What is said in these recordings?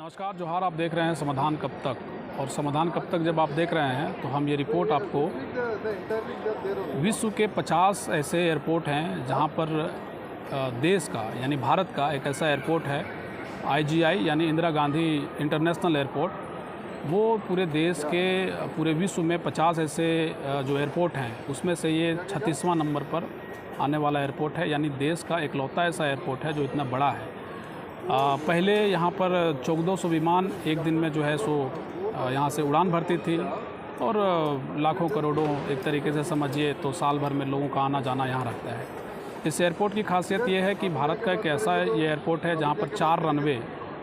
नमस्कार जोहार। आप देख रहे हैं समाधान कब तक। और समाधान कब तक जब आप देख रहे हैं तो हम ये रिपोर्ट आपको विश्व के 50 ऐसे एयरपोर्ट हैं जहां पर देश का यानी भारत का एक ऐसा एयरपोर्ट है IGI यानी इंदिरा गांधी इंटरनेशनल एयरपोर्ट। वो पूरे देश के पूरे विश्व में 50 ऐसे जो एयरपोर्ट हैं उसमें से ये 36वां नंबर पर आने वाला एयरपोर्ट है, यानी देश का इकलौता ऐसा एयरपोर्ट है जो इतना बड़ा है। पहले यहाँ पर 1400 विमान एक दिन में जो है सो यहाँ से उड़ान भरती थी और लाखों करोड़ों एक तरीके से समझिए तो साल भर में लोगों का आना जाना यहाँ रहता है। इस एयरपोर्ट की खासियत ये है कि भारत का एक ऐसा ये एयरपोर्ट है जहाँ पर 4 रनवे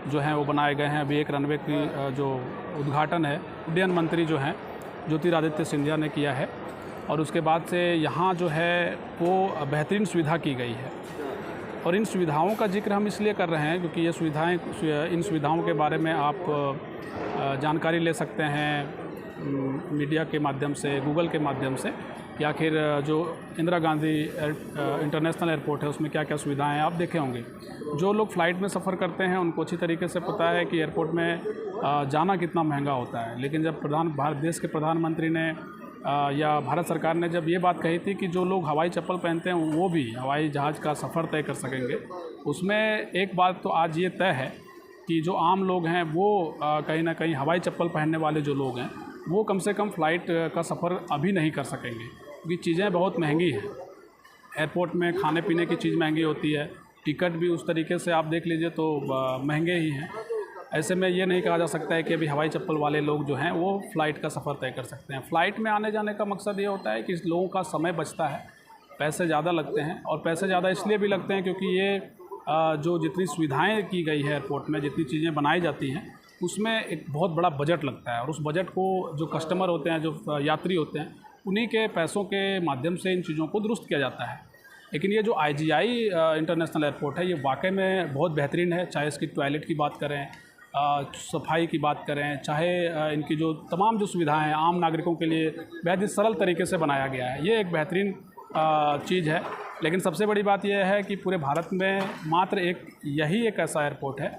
जो हैं वो बनाए गए हैं। अभी एक रनवे की जो उद्घाटन है उड्डयन मंत्री जो हैं ज्योतिरादित्य सिंधिया ने किया है, और उसके बाद से यहाँ जो है वो बेहतरीन सुविधा की गई है। और इन सुविधाओं का जिक्र हम इसलिए कर रहे हैं क्योंकि ये इन सुविधाओं के बारे में आप जानकारी ले सकते हैं मीडिया के माध्यम से, गूगल के माध्यम से, या फिर जो इंदिरा गांधी इंटरनेशनल एयरपोर्ट है उसमें क्या क्या सुविधाएं हैं आप देखे होंगे। जो लोग फ़्लाइट में सफ़र करते हैं उनको अच्छी तरीके से पता है कि एयरपोर्ट में जाना कितना महंगा होता है। लेकिन जब भारत देश के प्रधानमंत्री ने या भारत सरकार ने जब ये बात कही थी कि जो लोग हवाई चप्पल पहनते हैं वो भी हवाई जहाज़ का सफ़र तय कर सकेंगे, उसमें एक बात तो आज ये तय है कि जो आम लोग हैं वो कहीं ना कहीं हवाई चप्पल पहनने वाले जो लोग हैं वो कम से कम फ़्लाइट का सफ़र अभी नहीं कर सकेंगे, क्योंकि चीज़ें बहुत महंगी हैं। एयरपोर्ट में खाने पीने की चीज़ महंगी होती है, टिकट भी उस तरीके से आप देख लीजिए तो महंगे ही हैं। ऐसे में ये नहीं कहा जा सकता है कि अभी हवाई चप्पल वाले लोग जो हैं वो फ़्लाइट का सफ़र तय कर सकते हैं। फ़्लाइट में आने जाने का मकसद ये होता है कि लोगों का समय बचता है, पैसे ज़्यादा लगते हैं, और पैसे ज़्यादा इसलिए भी लगते हैं क्योंकि ये जो जितनी सुविधाएं की गई है एयरपोर्ट में, जितनी चीज़ें बनाई जाती हैं उसमें एक बहुत बड़ा बजट लगता है, और उस बजट को जो कस्टमर होते हैं, जो यात्री होते हैं, उन्हीं के पैसों के माध्यम से इन चीज़ों को दुरुस्त किया जाता है। लेकिन ये जो IGI इंटरनेशनल एयरपोर्ट है ये वाकई में बहुत बेहतरीन है। चाहे इसकी टॉयलेट की बात करें, सफाई की बात करें, चाहे इनकी जो तमाम जो सुविधाएं हैं आम नागरिकों के लिए बेहद ही सरल तरीके से बनाया गया है। ये एक बेहतरीन चीज़ है। लेकिन सबसे बड़ी बात यह है कि पूरे भारत में मात्र यही एक ऐसा एयरपोर्ट है,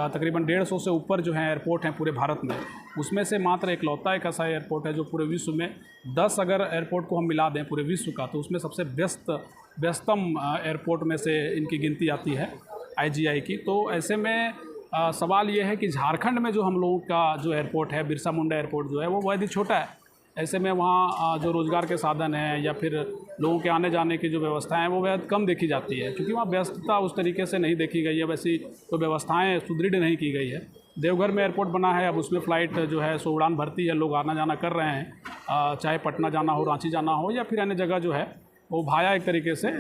तकरीबन 150 से ऊपर जो है एयरपोर्ट हैं पूरे भारत में, उसमें से मात्र इकलौता एक ऐसा एयरपोर्ट है जो पूरे विश्व में 10 अगर एयरपोर्ट को हम मिला दें पूरे विश्व का तो उसमें सबसे व्यस्तम एयरपोर्ट में से इनकी गिनती आती है IGI की। तो ऐसे में सवाल ये है कि झारखंड में जो हम लोगों का जो एयरपोर्ट है, बिरसा मुंडा एयरपोर्ट जो है वो बहुत ही छोटा है। ऐसे में वहाँ जो रोज़गार के साधन हैं या फिर लोगों के आने जाने की जो व्यवस्थाएं हैं वो बेहद कम देखी जाती है, क्योंकि वहाँ व्यस्तता उस तरीके से नहीं देखी गई है, वैसी तो व्यवस्थाएं सुदृढ़ नहीं की गई है। देवघर में एयरपोर्ट बना है, अब उसमें फ़्लाइट जो है सो उड़ान भरती है, लोग आना जाना कर रहे हैं, चाहे पटना जाना हो, रांची जाना हो, या फिर अन्य जगह जो है वो भाया एक तरीके से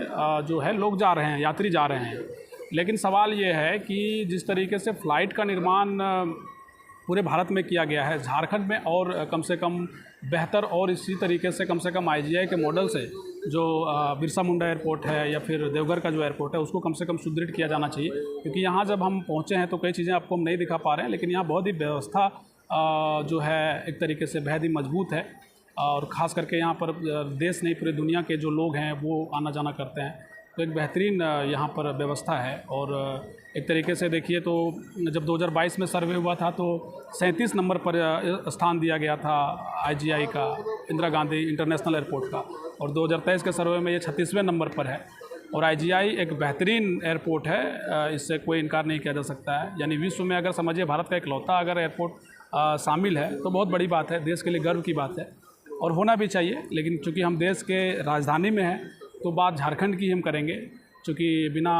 जो है लोग जा रहे हैं, यात्री जा रहे हैं। लेकिन सवाल ये है कि जिस तरीके से फ़्लाइट का निर्माण पूरे भारत में किया गया है, झारखंड में और कम से कम बेहतर और इसी तरीके से कम IGI के मॉडल से जो बिरसा मुंडा एयरपोर्ट है या फिर देवघर का जो एयरपोर्ट है उसको कम से कम सुदृढ़ किया जाना चाहिए। क्योंकि यहाँ जब हम पहुँचे हैं तो कई चीज़ें आपको हम नहीं दिखा पा रहे हैं, लेकिन यहाँ बहुत ही व्यवस्था जो है एक तरीके से बेहद ही मजबूत है, और ख़ास करके यहाँ पर देश नहीं पूरे दुनिया के जो लोग हैं वो आना जाना करते हैं। तो एक बेहतरीन यहाँ पर व्यवस्था है। और एक तरीके से देखिए तो जब 2022 में सर्वे हुआ था तो 37 नंबर पर स्थान दिया गया था IGI का, इंदिरा गांधी इंटरनेशनल एयरपोर्ट का, और 2023 के सर्वे में ये 36वें नंबर पर है। और IGI एक बेहतरीन एयरपोर्ट है, इससे कोई इनकार नहीं किया जा सकता है। यानी विश्व में अगर समझिए भारत का इकलौता अगर एयरपोर्ट शामिल है तो बहुत बड़ी बात है, देश के लिए गर्व की बात है, और होना भी चाहिए। लेकिन चूँकि हम देश के राजधानी में हैं तो बात झारखंड की हम करेंगे, क्योंकि बिना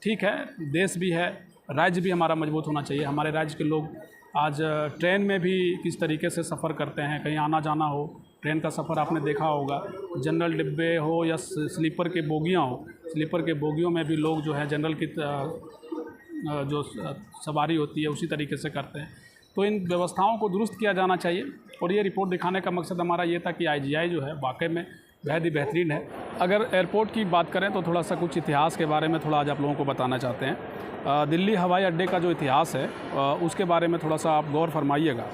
ठीक है, देश भी है, राज्य भी हमारा मजबूत होना चाहिए। हमारे राज्य के लोग आज ट्रेन में भी किस तरीके से सफ़र करते हैं, कहीं आना जाना हो, ट्रेन का सफ़र आपने देखा होगा, जनरल डिब्बे हो या स्लीपर के बोगियाँ हो, स्लीपर के बोगियों में भी लोग जो है जनरल की जो सवारी होती है उसी तरीके से करते हैं। तो इन व्यवस्थाओं को दुरुस्त किया जाना चाहिए, और ये रिपोर्ट दिखाने का मकसद हमारा ये था कि IGI जो है वाकई में बेहद ही बेहतरीन है। अगर एयरपोर्ट की बात करें तो थोड़ा सा कुछ इतिहास के बारे में थोड़ा आज आप लोगों को बताना चाहते हैं। दिल्ली हवाई अड्डे का जो इतिहास है उसके बारे में थोड़ा सा आप गौर फरमाइएगा,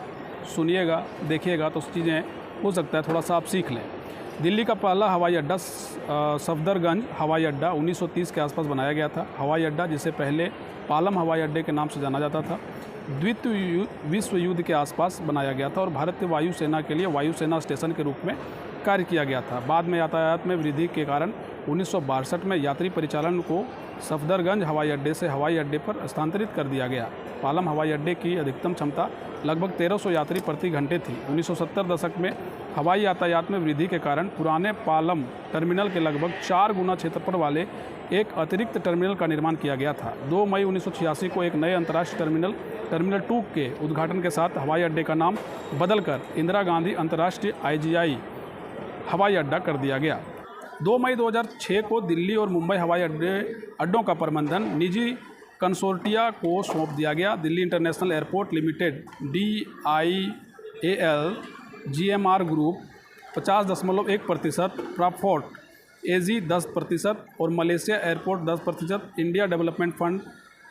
सुनिएगा, देखिएगा, तो चीज़ें हो सकता है थोड़ा सा आप सीख लें। दिल्ली का पहला हवाई अड्डा सफदरगंज हवाई अड्डा 1930 के आसपास बनाया गया था। हवाई अड्डा जिसे पहले पालम हवाई अड्डे के नाम से जाना जाता था, द्वितीय विश्व युद्ध के आसपास बनाया गया था और भारतीय वायुसेना के लिए वायुसेना स्टेशन के रूप में कार्य किया गया था। बाद में यातायात में वृद्धि के कारण 1962 में यात्री परिचालन को सफदरगंज हवाई अड्डे से हवाई अड्डे पर स्थानांतरित कर दिया गया। पालम हवाई अड्डे की अधिकतम क्षमता लगभग 1300 यात्री प्रति घंटे थी। 1970 दशक में हवाई यातायात में वृद्धि के कारण पुराने पालम टर्मिनल के लगभग 4 गुना क्षेत्रफल वाले एक अतिरिक्त टर्मिनल का निर्माण किया गया था। 2 मई 1986 को एक नए अंतर्राष्ट्रीय टर्मिनल 2 के उद्घाटन के साथ हवाई अड्डे का नाम बदलकर इंदिरा गांधी अंतर्राष्ट्रीय IGI हवाई अड्डा कर दिया गया। 2 मई 2006 को दिल्ली और मुंबई हवाई अड्डों का प्रबंधन निजी कंसोर्टिया को सौंप दिया गया। Delhi international airport limited DIAL GMR group 50.1%, फ्रांकफर्ट AG 10% और Malaysia airport 10%, India development fund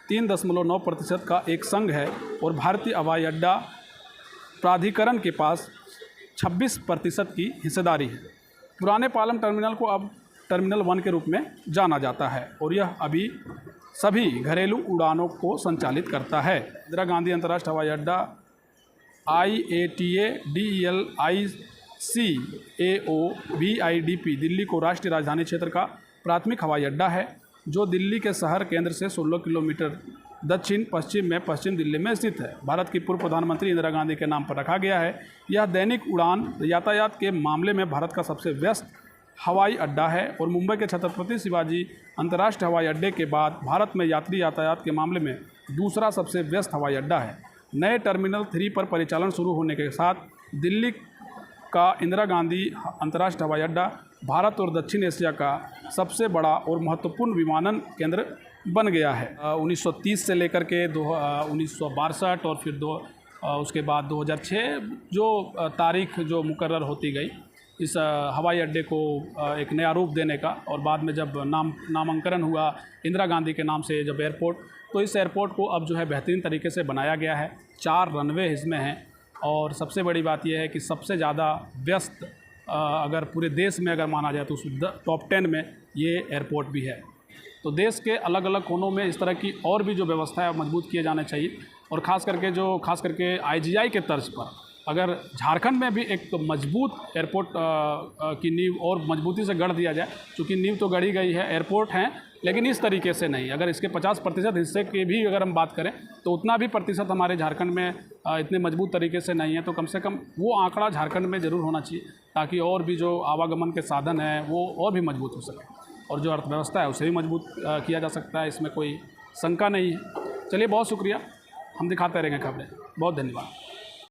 3.9% का एक संघ है और भारतीय हवाई अड्डा प्राधिकरण के पास 26% की हिस्सेदारी है। पुराने पालम टर्मिनल को अब टर्मिनल 1 के रूप में जाना जाता है और यह अभी सभी घरेलू उड़ानों को संचालित करता है। इंदिरा गांधी अंतर्राष्ट्रीय हवाई अड्डा IATA DEL ICAO VIDP Delhi को राष्ट्रीय राजधानी क्षेत्र का प्राथमिक हवाई अड्डा है, जो दिल्ली के शहर केंद्र से 16 किलोमीटर दक्षिण पश्चिम में पश्चिम दिल्ली में स्थित है। भारत की पूर्व प्रधानमंत्री इंदिरा गांधी के नाम पर रखा गया है। यह दैनिक उड़ान यातायात के मामले में भारत का सबसे व्यस्त हवाई अड्डा है और मुंबई के छत्रपति शिवाजी अंतर्राष्ट्रीय हवाई अड्डे के बाद भारत में यात्री यातायात के मामले में दूसरा सबसे व्यस्त हवाई अड्डा है। नए टर्मिनल 3 पर परिचालन शुरू होने के साथ दिल्ली का इंदिरा गांधी अंतर्राष्ट्रीय हवाई अड्डा भारत और दक्षिण एशिया का सबसे बड़ा और महत्वपूर्ण विमानन केंद्र बन गया है। 1930 से लेकर के 1962 और फिर उसके बाद 2006 जो तारीख जो मुकर्रर होती गई इस हवाई अड्डे को एक नया रूप देने का, और बाद में जब नामांकन हुआ इंदिरा गांधी के नाम से जब एयरपोर्ट, तो इस एयरपोर्ट को अब जो है बेहतरीन तरीके से बनाया गया है। 4 रनवे इसमें हैं और सबसे बड़ी बात यह है कि सबसे ज़्यादा व्यस्त अगर पूरे देश में अगर माना जाए तो उस टॉप 10 में ये एयरपोर्ट भी है। तो देश के अलग अलग कोनों में इस तरह की और भी जो व्यवस्था है मजबूत किए जाने चाहिए और ख़ास करके IGI के तर्ज पर अगर झारखंड में भी एक मजबूत एयरपोर्ट की नींव और मजबूती से गढ़ दिया जाए, क्योंकि नींव तो गढ़ी गई है, एयरपोर्ट हैं लेकिन इस तरीके से नहीं। अगर इसके 50% हिस्से की भी अगर हम बात करें तो उतना भी प्रतिशत हमारे झारखंड में इतने मजबूत तरीके से नहीं है, तो कम से कम वो आंकड़ा झारखंड में ज़रूर होना चाहिए ताकि और भी जो आवागमन के साधन हैं वो और भी मजबूत हो सके और जो अर्थव्यवस्था है उसे भी मजबूत किया जा सकता है। इसमें कोई शंका नहीं है। चलिए, बहुत शुक्रिया, हम दिखाते रहेंगे खबरें। बहुत धन्यवाद।